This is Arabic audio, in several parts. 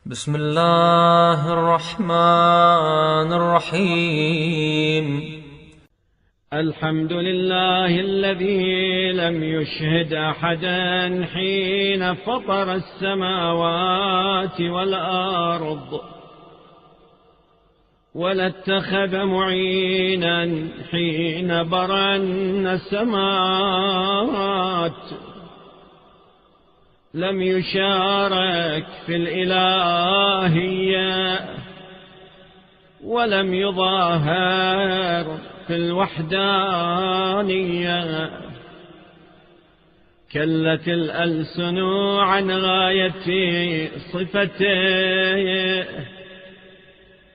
بسم الله الرحمن الرحيم. الحمد لله الذي لم يشهد أحدا حين فطر السماوات والأرض، ولا اتخذ معينا حين برى السماوات، لم يشارك في الإلهية ولم يظاهر في الوحدانية. كلت الألسن عن غاية صفته،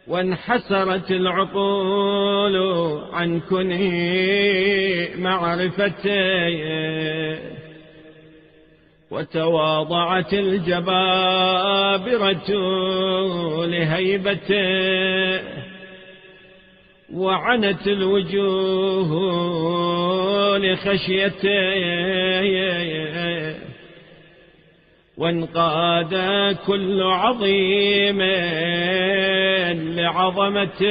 وانحسرت العقول عن كنه معرفته، وتواضعت الجبابرة لهيبته، وعنت الوجوه لخشيته، وانقاد كل عظيم لعظمته.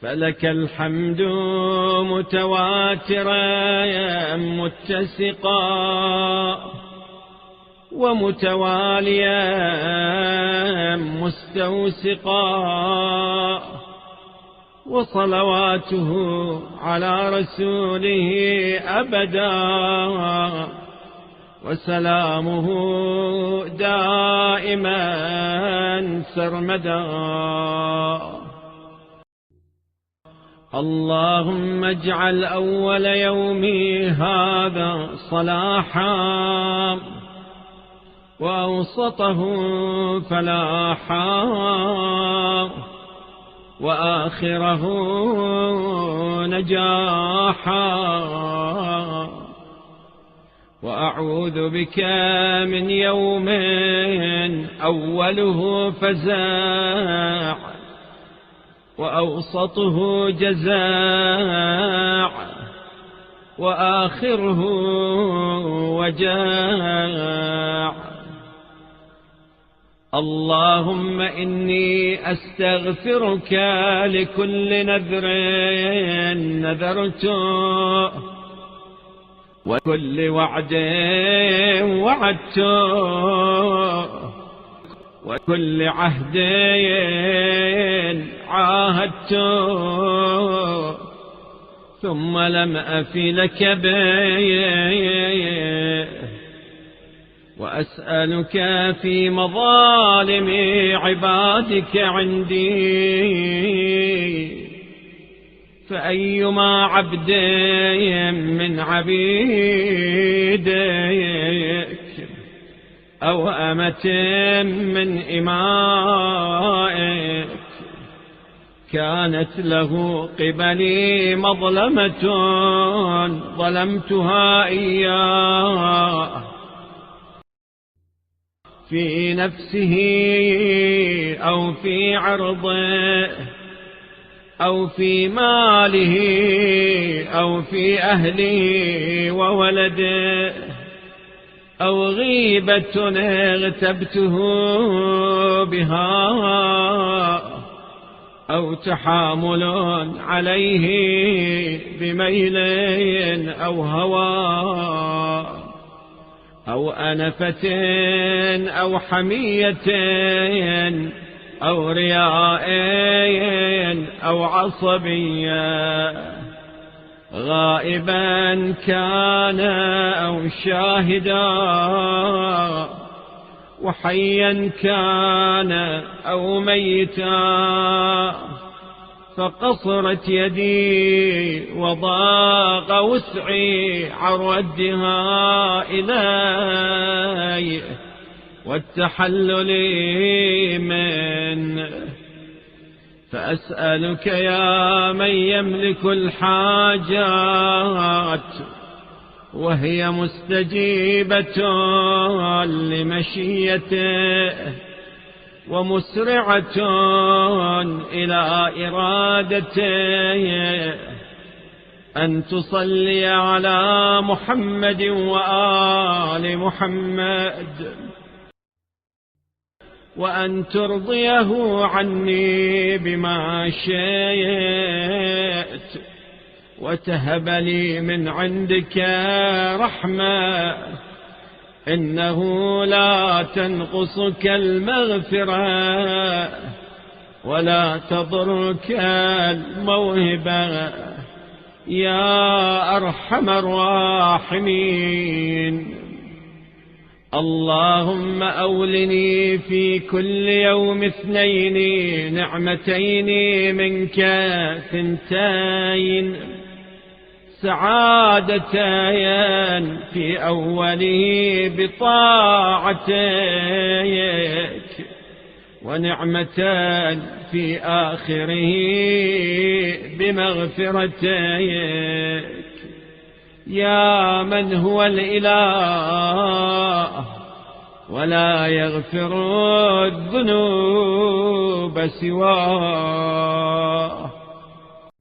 فلك الحمد متواترا متسقا، ومتواليا مستوسقا، وصلواته على رسوله أبدا، وسلامه دائما سرمدا. اللهم اجعل أول يومي هذا صلاحا، وأوسطه فلاحا، وآخره نجاحا. وأعوذ بك من يوم أوله فزاع، وأوسطه جزاع، وآخره وجاع. اللهم إني أستغفرك لكل نذر نذرته، وكل وعد وعدته، وكل عهد عاهدته، ثم لم أف لك به. وأسألك في مظالم عبادك عندي، فأيما عبد من عبيدك أو أمة من إمائك كانت له قبلي مظلمة ظلمتها إياه، في نفسه أو في عرضه أو في ماله أو في أهله وولده، أو غيبة اغتبته بها، أو تحامل عليه بميل أو هوى، أو أنفة أو حمية أو رياء أو عصبية، غائبا كان أو شاهدا، وحيا كان أو ميتا، فقصرت يدي وضاق وسعي عن ردها إلي والتحلل منه. فأسألك يا من يملك الحاجات وهي مستجيبة لمشيته، ومسرعة إلى إرادته، أن تصلي على محمد وآل محمد، وأن ترضيه عني بما شئت، وتهب لي من عندك رحمة، إنه لا تنقصك المغفرة ولا تضرك الموهبة يا أرحم الراحمين. اللهم أولني في كل يوم 2 نعمتين منك ثنتين، سعادتين في أوله بطاعتك، ونعمتان في آخره بمغفرتك، يا من هو الإله ولا يغفر الذنوب سواه.